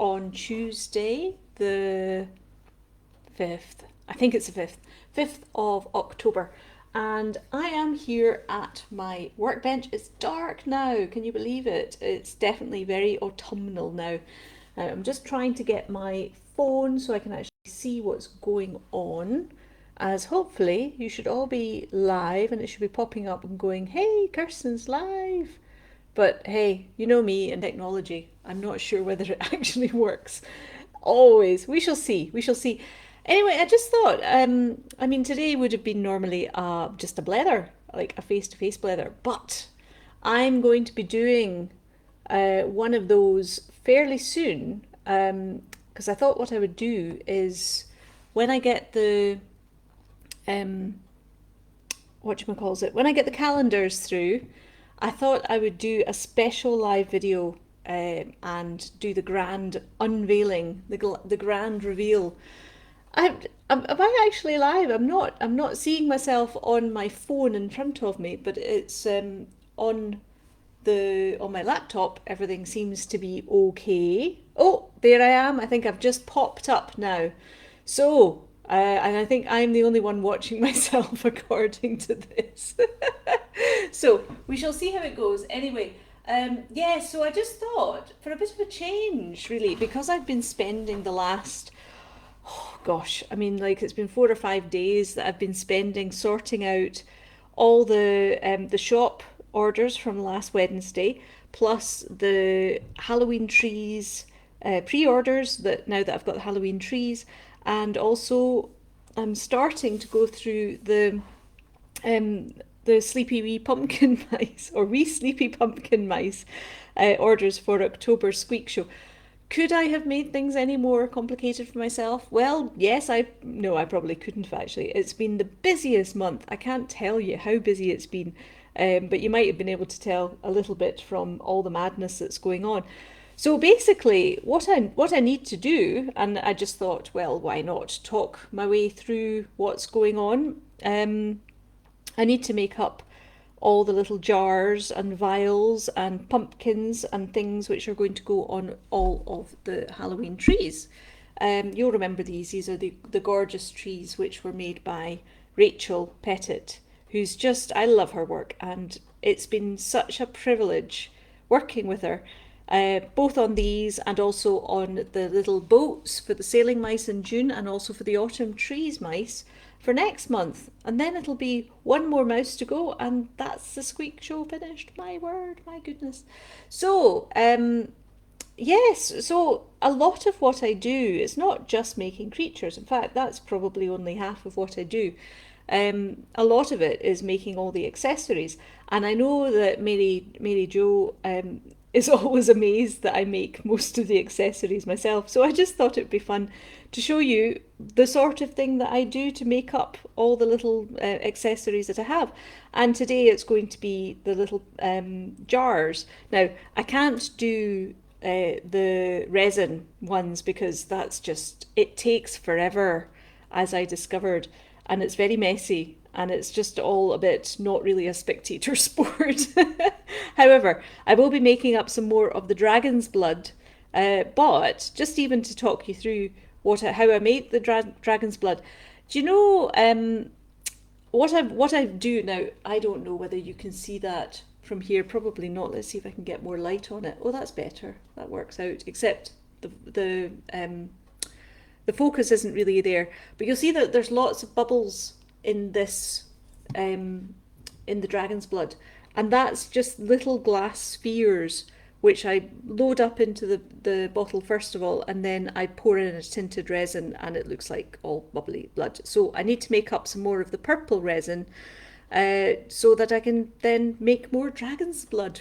on Tuesday, the 5th. I think it's the 5th. 5th of October. And I am here at my workbench. It's dark now. Can you believe it? It's definitely very autumnal now. I'm just trying to get my phone so I can actually see what's going on. As hopefully you should all be live and it should be popping up and going, hey, Kirsten's live. But hey, you know me and technology. I'm not sure whether it actually works. Always. We shall see. We shall see. Anyway, I just thought, I mean, today would have been normally just a blether, like a face-to-face blether, but I'm going to be doing one of those fairly soon, because I thought what I would do is when I get the um, when I get the calendars through, I thought I would do a special live video and do the grand unveiling, the grand reveal. I am I actually live? I'm not. I'm not seeing myself on my phone in front of me, but it's on on my laptop. Everything seems to be okay. Oh, there I am. I think I've just popped up now. So, and I think I'm the only one watching myself according to this. So we shall see how it goes. Anyway, yeah. So I just thought for a bit of a change, really, because I've been spending the last gosh, I mean, like it's been 4 or 5 days that I've been spending sorting out all the shop orders from last Wednesday, plus the Halloween trees pre-orders that now that I've got the Halloween trees, and also I'm starting to go through the sleepy wee pumpkin mice or wee sleepy pumpkin mice orders for October Squeak Show. Could I have made things any more complicated for myself? Well, yes, I no, I probably couldn't have actually. It's been the busiest month. I can't tell you how busy it's been, but you might have been able to tell a little bit from all the madness that's going on. So basically, what I need to do, and I just thought, well, why not talk my way through what's going on? I need to make up all the little jars and vials and pumpkins and things which are going to go on all of the Halloween trees. You'll remember these. These are the gorgeous trees which were made by Rachel Pettit, who's just, I love her work, and it's been such a privilege working with her. Both on these and also on the little boats for the sailing mice in June and also for the autumn trees mice for next month. And then it'll be one more mouse to go, and that's the Squeak Show finished. My word, my goodness. So, yes, so a lot of what I do is not just making creatures. In fact, that's probably only half of what I do. A lot of it is making all the accessories. And I know that Mary Jo is always amazed that I make most of the accessories myself. So I just thought it'd be fun to show you the sort of thing that I do to make up all the little accessories that I have. And today it's going to be the little jars. Now, I can't do the resin ones because that's just, it takes forever, as I discovered, and it's very messy and it's just all a bit not really a spectator sport. However, I will be making up some more of the dragon's blood, but just even to talk you through how I made the dragon's blood. Do you know what I do now? I don't know whether you can see that from here. Probably not. Let's see if I can get more light on it. Oh, that's better. That works out. Except the focus isn't really there, but you'll see that there's lots of bubbles in this in the dragon's blood, and that's just little glass spheres which I load up into the bottle first of all, and then I pour in a tinted resin and it looks like all bubbly blood. So I need to make up some more of the purple resin so that I can then make more dragon's blood.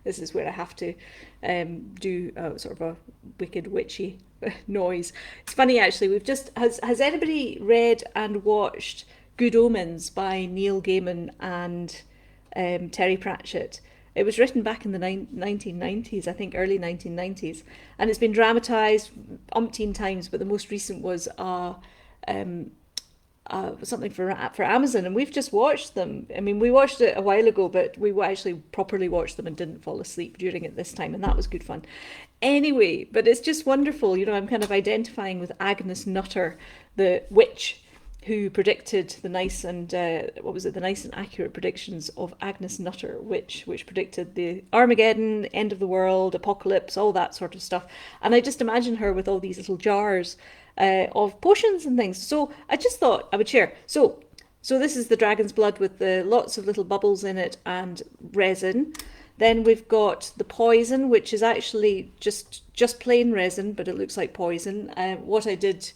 This is where I have to do sort of a wicked witchy noise. It's funny actually, has anybody read and watched Good Omens by Neil Gaiman and Terry Pratchett? It was written back in the 1990s, I think early 1990s, and it's been dramatised umpteen times, but the most recent was something for Amazon, and we've just watched them. I mean, we watched it a while ago, but we actually properly watched them and didn't fall asleep during it this time, and that was good fun. Anyway, but it's just wonderful. I'm kind of identifying with Agnes Nutter, the witch who predicted the nice and what was it? The nice and accurate predictions of Agnes Nutter, which predicted the Armageddon, end of the world, apocalypse, all that sort of stuff. And I just imagine her with all these little jars of potions and things. So I just thought I would share. So this is the dragon's blood with the lots of little bubbles in it and resin. Then we've got the poison, which is actually just plain resin, but it looks like poison. What I did,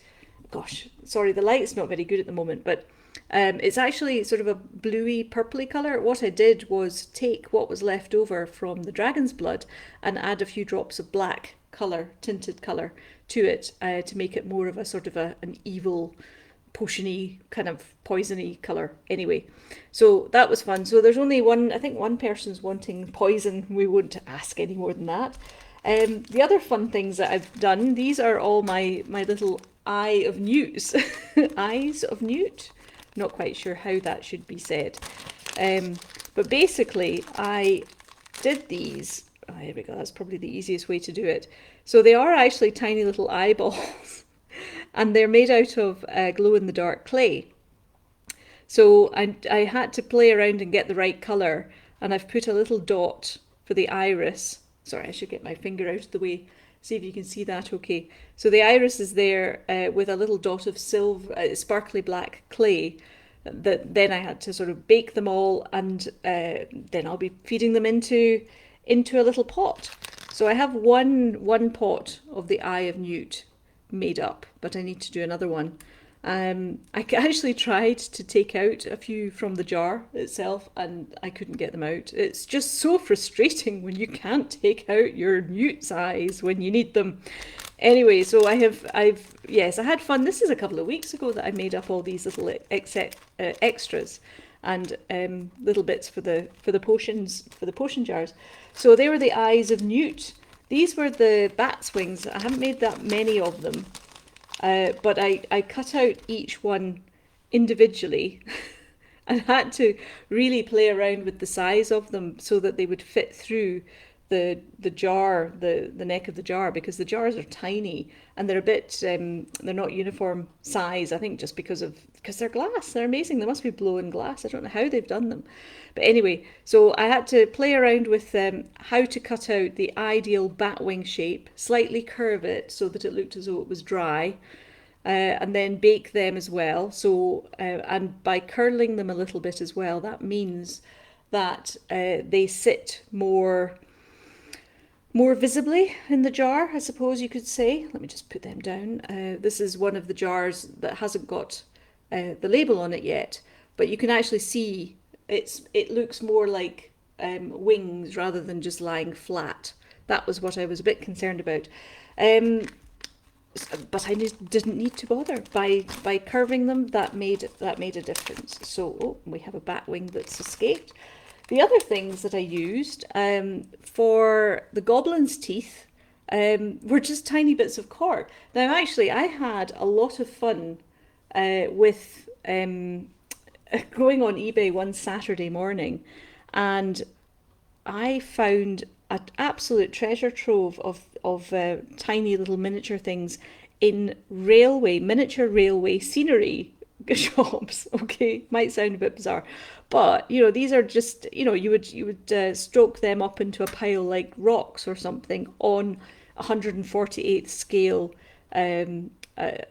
gosh, sorry, the light's not very good at the moment, but it's actually sort of a bluey, purpley colour. What I did was take what was left over from the dragon's blood and add a few drops of black colour, tinted colour, to it to make it more of a sort of an evil, potiony, kind of poisony colour. Anyway, so that was fun. So there's only one, I think one person's wanting poison. We won't ask any more than that. The other fun things that I've done, these are all my little eye of Newts. Eyes of Newt? Not quite sure how that should be said. But basically, I did these. Oh, here we go. That's probably the easiest way to do it. So they are actually tiny little eyeballs. And they're made out of glow-in-the-dark clay. So I had to play around and get the right colour. And I've put a little dot for the iris. Sorry, I should get my finger out of the way. See if you can see that okay. So the iris is there with a little dot of silver, sparkly black clay. That then I had to sort of bake them all, and then I'll be feeding them into a little pot. So I have one pot of the Eye of Newt made up, but I need to do another one. I actually tried to take out a few from the jar itself, and I couldn't get them out. It's just so frustrating when you can't take out your Newt's eyes when you need them. Anyway, so yes, I had fun. This is a couple of weeks ago that I made up all these little extras and little bits for the potion jars. So they were the eyes of Newt. These were the bat's wings. I haven't made that many of them. But I cut out each one individually and had to really play around with the size of them so that they would fit through the jar, the neck of the jar, because the jars are tiny and they're a bit they're not uniform size, I think, just because they're glass. They're amazing. They must be blown glass. I don't know how they've done them. But anyway, so I had to play around with how to cut out the ideal bat wing shape, slightly curve it so that it looked as though it was dry, and then bake them as well. So and by curling them a little bit as well, that means that they sit more visibly in the jar, I suppose you could say. Let me just put them down. This is one of the jars that hasn't got the label on it yet, but you can actually see it looks more like wings rather than just lying flat. That was what I was a bit concerned about. But I didn't need to bother. By curving them, that made a difference. So we have a bat wing that's escaped. The other things that I used for the goblin's teeth were just tiny bits of cork. Now, actually, I had a lot of fun with going on eBay one Saturday morning, and I found an absolute treasure trove of tiny little miniature things in miniature railway scenery shops. Okay, might sound a bit bizarre, but these are just you would stroke them up into a pile like rocks or something on 148th scale, a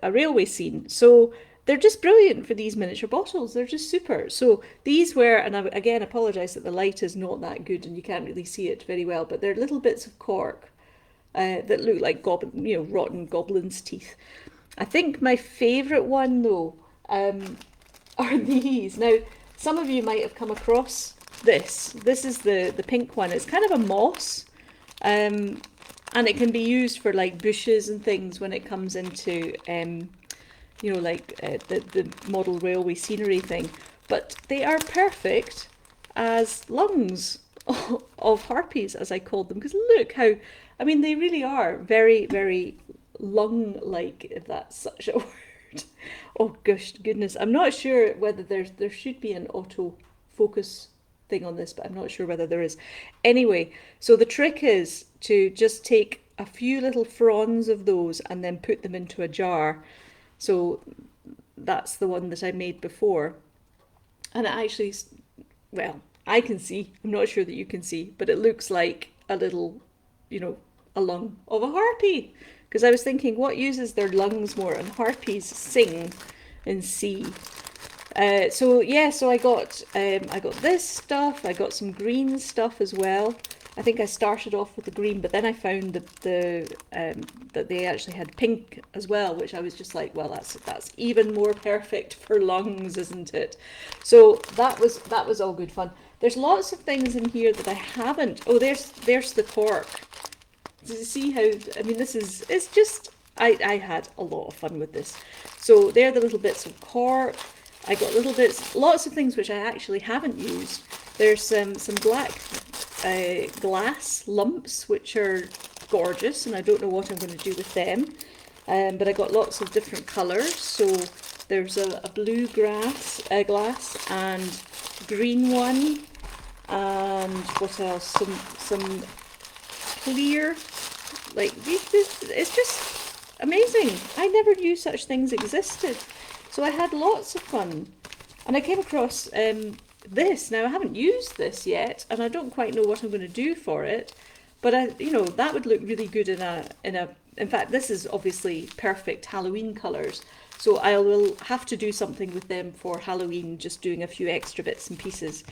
railway scene. So they're just brilliant for these miniature bottles. They're just super. So these were, and I again apologise that the light is not that good and you can't really see it very well, but they're little bits of cork that look like rotten goblin's teeth. I think my favourite one though are these. Now, some of you might have come across this. This is the pink one. It's kind of a moss, and it can be used for like bushes and things when it comes into the model railway scenery thing. But they are perfect as lungs of harpies, as I called them, because look how, I mean, they really are very, very lung-like, if that's such a word. Oh gosh, goodness. I'm not sure whether there should be an auto focus thing on this, but I'm not sure whether there is. Anyway, so the trick is to just take a few little fronds of those and then put them into a jar. So that's the one that I made before. And it actually, well, I can see, I'm not sure that you can see, but it looks like a little, a lung of a harpy. Because I was thinking, what uses their lungs more? And harpies sing in C. So yeah, so I got this stuff. I got some green stuff as well. I think I started off with the green, but then I found that they actually had pink as well, which I was just like, well, that's even more perfect for lungs, isn't it? So that was all good fun. There's lots of things in here that I haven't. Oh, there's the cork. Do you see how? I mean, it's just I had a lot of fun with this. So there are the little bits of cork. I got little bits, lots of things which I actually haven't used. There's some black glass lumps, which are gorgeous, and I don't know what I'm going to do with them. But I got lots of different colours. So there's a blue glass and green one, and what else? Some clear, like it's just amazing. I never knew such things existed. So I had lots of fun, and I came across this. Now I haven't used this yet, and I don't quite know what I'm going to do for it, but that would look really good in fact, this is obviously perfect Halloween colours, so I will have to do something with them for Halloween, just doing a few extra bits and pieces.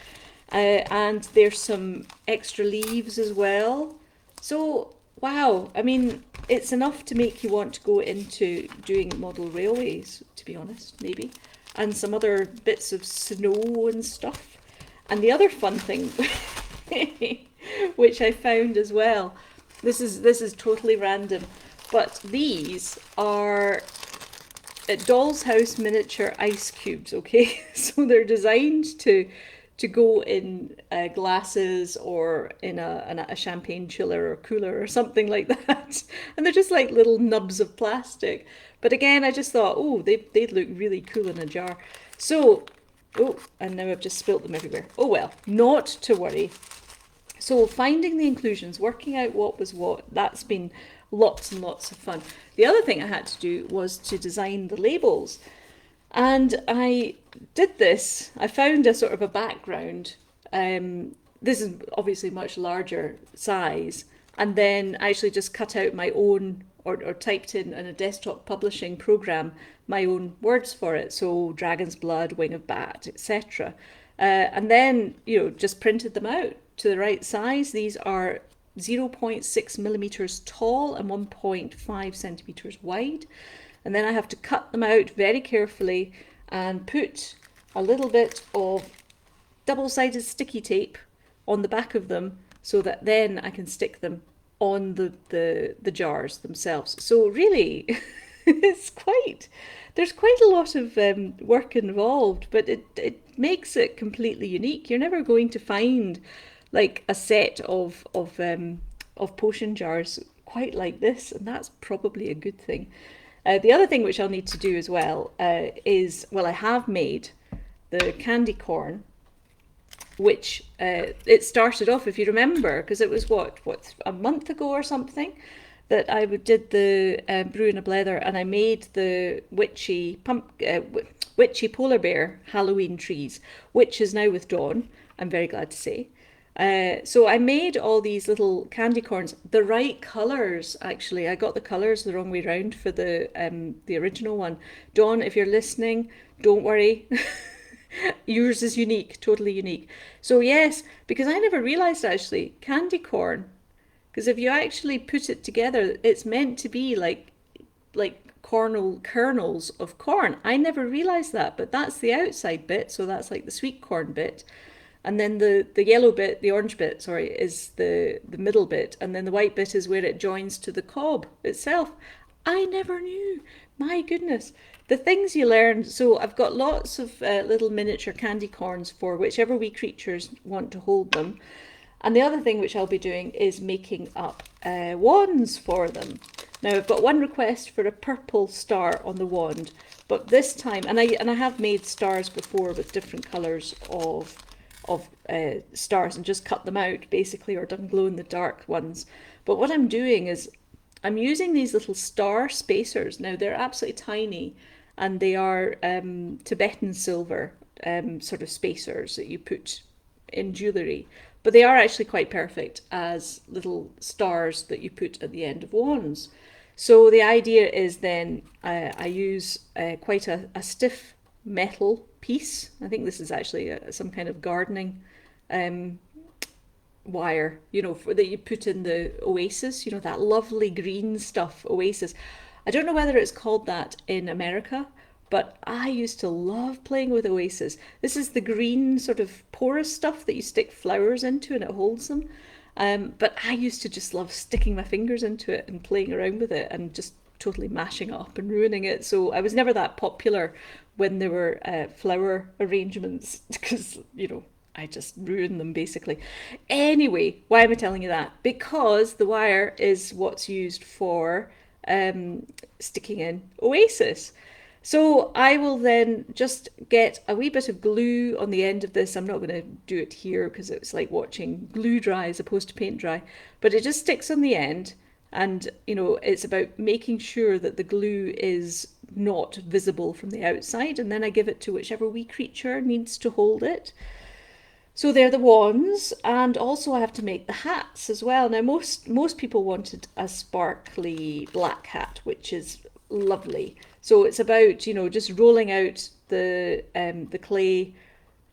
And there's some extra leaves as well. So wow, I mean, it's enough to make you want to go into doing model railways, to be honest, maybe. And some other bits of snow and stuff. And the other fun thing, which I found as well, this is totally random, but these are Doll's House miniature ice cubes, okay? So they're designed to go in glasses or in a champagne chiller or cooler or something like that. And they're just like little nubs of plastic. But again, I just thought, oh, they'd look really cool in a jar. So, oh, and now I've just spilt them everywhere. Oh well, not to worry. So finding the inclusions, working out what was what, that's been lots and lots of fun. The other thing I had to do was to design the labels. And I did this. I found a sort of a background. This is obviously much larger size. And then I actually just cut out my own, or typed in a desktop publishing program, my own words for it. So dragon's blood, wing of bat, etc. And then, just printed them out to the right size. These are 0.6 millimeters tall and 1.5 centimeters wide. And then I have to cut them out very carefully and put a little bit of double-sided sticky tape on the back of them so that then I can stick them on the jars themselves. So really, there's quite a lot of work involved, but it makes it completely unique. You're never going to find like a set of potion jars quite like this, and that's probably a good thing. The other thing which I'll need to do as well is, well, I have made the candy corn, which it started off, if you remember, because it was what a month ago or something that I did the Brew in a Blether, and I made the witchy polar bear Halloween trees, which is now with Dawn, I'm very glad to say. So I made all these little candy corns, the right colours actually. I got the colours the wrong way round for the original one. Dawn, if you're listening, don't worry. Yours is unique, totally unique. So yes, because I never realised actually, candy corn, because if you actually put it together, it's meant to be like kernels of corn. I never realised that, but that's the outside bit, so that's like the sweet corn bit. And then the yellow bit, the orange bit, sorry, is the middle bit. And then the white bit is where it joins to the cob itself. I never knew. My goodness. The things you learn. So I've got lots of little miniature candy corns for whichever wee creatures want to hold them. And the other thing which I'll be doing is making up wands for them. Now I've got one request for a purple star on the wand, but this time, and I have made stars before with different colours of stars and just cut them out basically, or done glow in the dark ones. But what I'm doing is I'm using these little star spacers. Now they're absolutely tiny, and they are Tibetan silver sort of spacers that you put in jewellery. But they are actually quite perfect as little stars that you put at the end of wands. So the idea is then I use quite a stiff metal piece. I think this is actually some kind of gardening um, wire, that you put in the oasis, that lovely green stuff, oasis. I don't know whether it's called that in America, but I used to love playing with oasis. This is the green sort of porous stuff that you stick flowers into and it holds them. But I used to just love sticking my fingers into it and playing around with it and just totally mashing up and ruining it. So I was never that popular when there were flower arrangements because, I just ruined them basically. Anyway, why am I telling you that? Because the wire is what's used for sticking in oasis. So I will then just get a wee bit of glue on the end of this. I'm not going to do it here because it's like watching glue dry as opposed to paint dry, but it just sticks on the end. And, it's about making sure that the glue is not visible from the outside. And then I give it to whichever wee creature needs to hold it. So they're the wands, and also I have to make the hats as well. Now most people wanted a sparkly black hat, which is lovely. So it's about just rolling out the clay,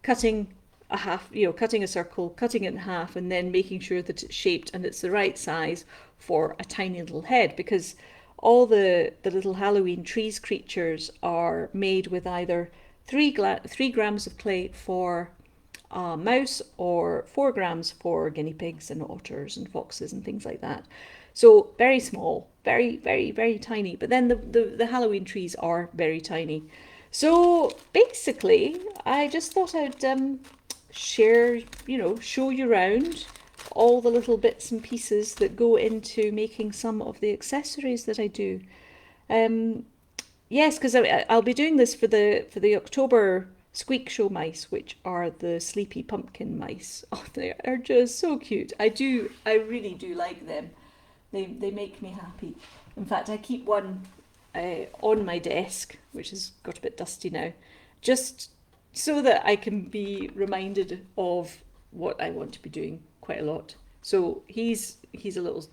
cutting a half, cutting a circle, cutting it in half, and then making sure that it's shaped and it's the right size for a tiny little head. Because all the little Halloween trees creatures are made with either 3 grams of clay for a mouse or 4 grams for guinea pigs and otters and foxes and things like that. So very small, very, very, very tiny. But then the Halloween trees are very tiny. So basically, I just thought I'd share, show you around all the little bits and pieces that go into making some of the accessories that I do. Yes, because I'll be doing this for the October Squeak Show mice, which are the sleepy pumpkin mice. Oh, they are just so cute. I really do like them. They make me happy. In fact, I keep one on my desk, which has got a bit dusty now, just so that I can be reminded of what I want to be doing quite a lot. So he's a little,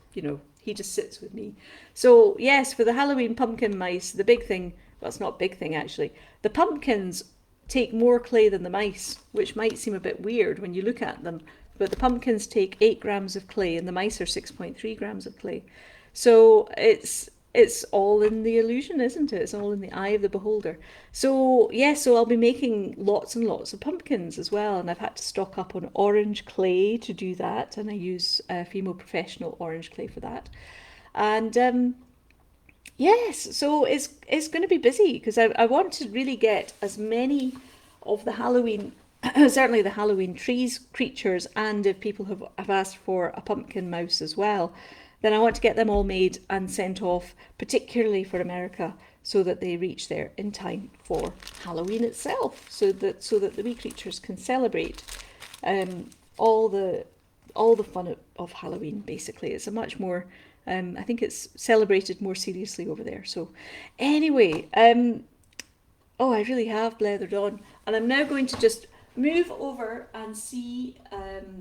he just sits with me. So yes, for the Halloween pumpkin mice, the big thing, well, it's not a big thing actually. The pumpkins take more clay than the mice, which might seem a bit weird when you look at them. But the pumpkins take 8 grams of clay and the mice are 6.3 grams of clay. So it's all in the illusion, isn't it? It's all in the eye of the beholder. So yes, so I'll be making lots and lots of pumpkins as well, and I've had to stock up on orange clay to do that, and I use Fimo Professional orange clay for that. And yes, so it's going to be busy because I want to really get as many of the Halloween, certainly the Halloween trees creatures, and if people have asked for a pumpkin mouse as well, then I want to get them all made and sent off, particularly for America, so that they reach there in time for Halloween itself, so that the wee creatures can celebrate all the fun of Halloween. Basically, it's a much more I think it's celebrated more seriously over there. So anyway, oh, I really have blethered on, and I'm now going to just move over and see,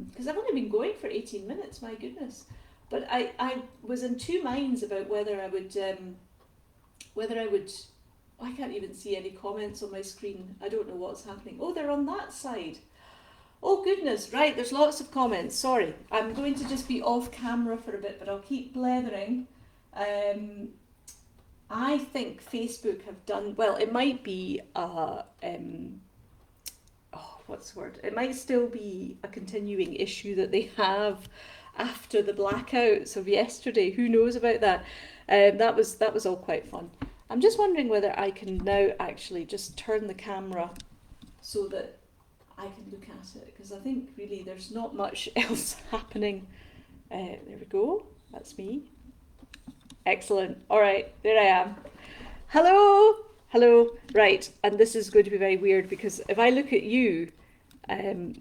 because I've only been going for 18 minutes, my goodness. But I was in two minds about whether I would, I can't even see any comments on my screen. I don't know what's happening. Oh, they're on that side. Oh goodness, right, there's lots of comments. Sorry, I'm going to just be off camera for a bit, but I'll keep blethering. I think Facebook have done, well, it might be, what's the word? It might still be a continuing issue that they have after the blackouts of yesterday. Who knows about that? That was all quite fun. I'm just wondering whether I can now actually just turn the camera so that I can look at it, because I think really there's not much else happening. There we go, that's me. Excellent. All right, there I am. Hello, hello. Right, and this is going to be very weird because if I look at you, um,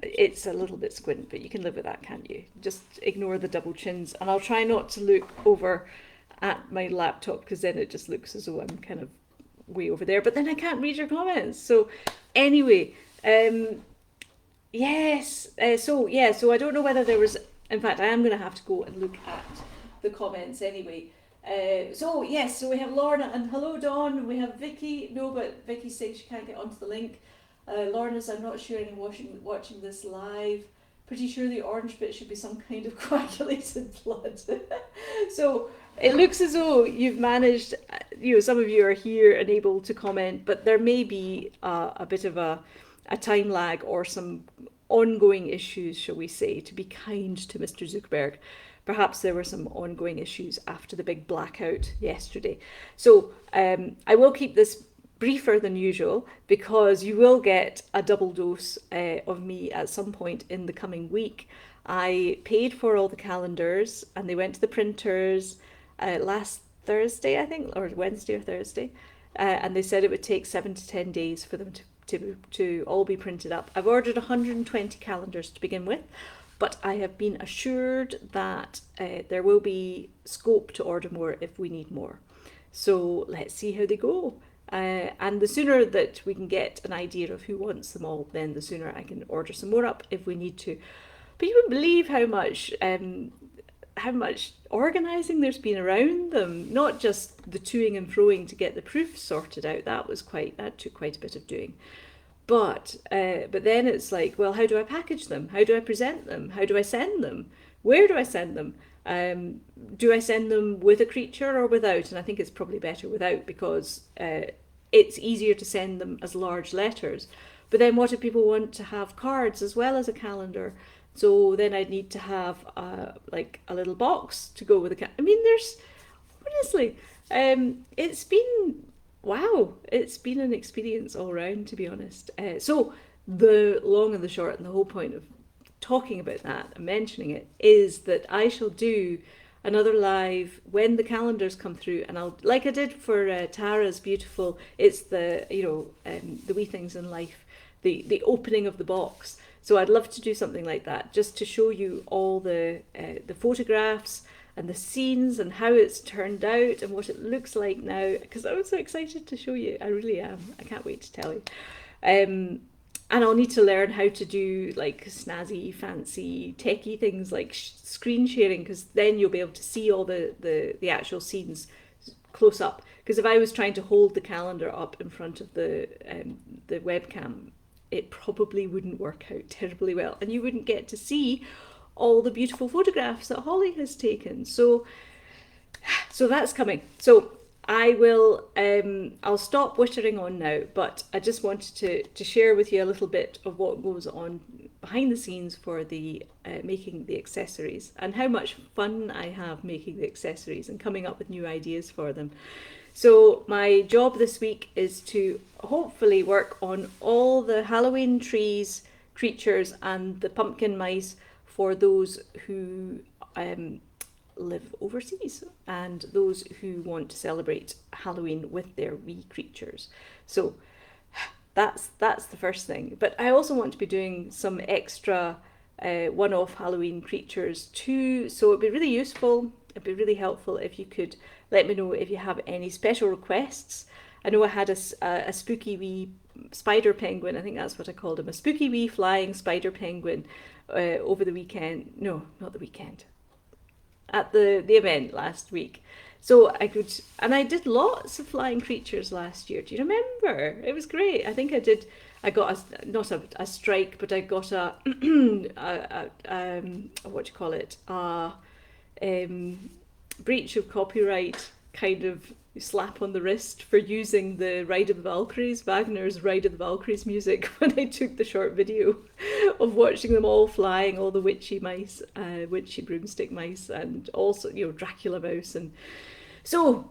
it's a little bit squint, but you can live with that, can't you? Just ignore the double chins, and I'll try not to look over at my laptop because then it just looks as though I'm kind of way over there. But then I can't read your comments. So anyway, yes. So I don't know whether there was. In fact, I am going to have to go and look at the comments anyway. So yes, so we have Lorna and hello Dawn. We have Vicky. No, but Vicky's saying she can't get onto the link. Lorna's, I'm not sure I'm watching this live. Pretty sure the orange bit should be some kind of coagulated blood. So it looks as though you've managed, some of you are here and able to comment, but there may be a bit of a time lag or some ongoing issues, shall we say, to be kind to Mr. Zuckerberg. Perhaps there were some ongoing issues after the big blackout yesterday. So I will keep this briefer than usual because you will get a double dose of me at some point in the coming week. I paid for all the calendars and they went to the printers last Thursday, I think, or Wednesday or Thursday, and they said it would take 7 to 10 days for them to all be printed up. I've ordered 120 calendars to begin with, but I have been assured that there will be scope to order more if we need more. So let's see how they go. And the sooner that we can get an idea of who wants them all, then the sooner I can order some more up if we need to. But you wouldn't believe how much organising there's been around them. Not just the toing and froing to get the proofs sorted out. That took quite a bit of doing. But then it's like, well, how do I package them? How do I present them? How do I send them? Where do I send them? Do I send them with a creature or without? And I think it's probably better without because it's easier to send them as large letters. But then what if people want to have cards as well as a calendar? So then I'd need to have like a little box to go with the I mean, honestly, it's been, wow, it's been an experience all round, to be honest. So the long and the short and the whole point of talking about that and mentioning it is that I shall do another live when the calendars come through, and I'll, like I did for Tara's beautiful, it's the the wee things in life, the opening of the box. So I'd love to do something like that, just to show you all the photographs and the scenes and how it's turned out and what it looks like now, because I'm so excited to show you. I really am. I can't wait to tell you. And I'll need to learn how to do like snazzy, fancy, techie things like screen sharing, because then you'll be able to see all the actual scenes close up. Because if I was trying to hold the calendar up in front of the webcam, it probably wouldn't work out terribly well, and you wouldn't get to see all the beautiful photographs that Holly has taken. So that's coming. So I will, I'll stop whittering on now, but I just wanted to share with you a little bit of what goes on behind the scenes for the making the accessories, and how much fun I have making the accessories and coming up with new ideas for them. So my job this week is to hopefully work on all the Halloween trees, creatures, and the pumpkin mice for those who live overseas and those who want to celebrate Halloween with their wee creatures. So that's the first thing. But I also want to be doing some extra one-off Halloween creatures too. So it'd be really useful, it'd be really helpful if you could let me know if you have any special requests. I know I had a spooky wee spider penguin, I think that's what I called him, a spooky wee flying spider penguin over the weekend. No, not the weekend. At the event last week. So I did lots of flying creatures last year. Do you remember? It was great. I think I got not a strike, but I got a what do you call it? Breach of copyright kind of slap on the wrist for using the Ride of the Valkyries, Wagner's Ride of the Valkyries music, when I took the short video of watching them all flying, all the witchy mice, witchy broomstick mice, and also Dracula mouse. And so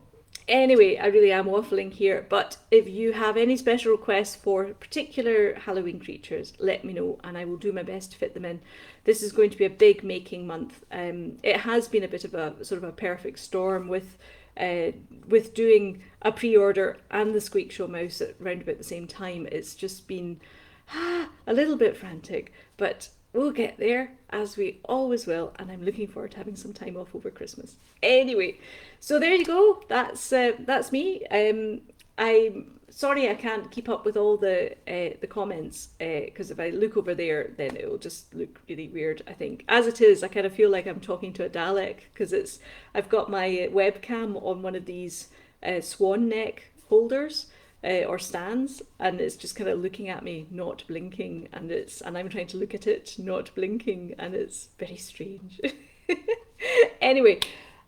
Anyway, I really am waffling here, but if you have any special requests for particular Halloween creatures, let me know and I will do my best to fit them in. This is going to be a big making month. It has been a bit of a sort of a perfect storm with doing a pre-order and the Squeak Show mouse at round about the same time. It's just been a little bit frantic, but we'll get there, as we always will, and I'm looking forward to having some time off over Christmas. Anyway, so there you go. That's me. I'm sorry I can't keep up with all the comments because if I look over there, then it will just look really weird. I think as it is, I kind of feel like I'm talking to a Dalek because I've got my webcam on one of these swan neck holders or stands, and it's just kind of looking at me, not blinking, and I'm trying to look at it, not blinking, and it's very strange. Anyway,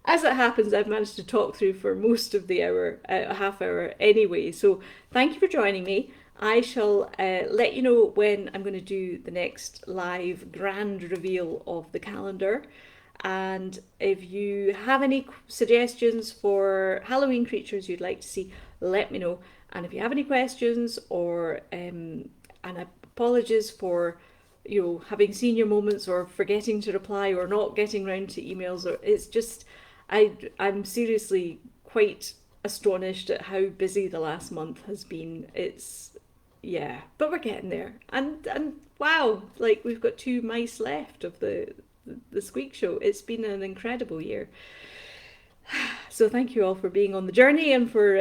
as it happens, I've managed to talk through for most of the hour, a half hour anyway. So thank you for joining me. I shall let you know when I'm going to do the next live grand reveal of the calendar. And if you have any suggestions for Halloween creatures you'd like to see, let me know. And if you have any questions or and apologies for having senior moments or forgetting to reply or not getting round to emails, or it's just I'm seriously quite astonished at how busy the last month has been. Yeah, but we're getting there. And wow, like we've got 2 mice left of the Squeak Show. It's been an incredible year. So thank you all for being on the journey and for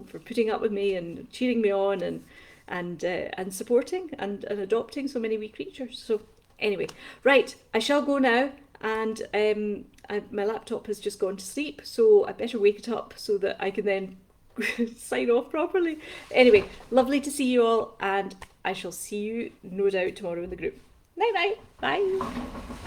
for putting up with me and cheering me on and supporting and adopting so many wee creatures. So anyway, right, I shall go now, and my laptop has just gone to sleep, so I better wake it up so that I can then sign off properly. Anyway, lovely to see you all, and I shall see you no doubt tomorrow in the group. Night night, bye.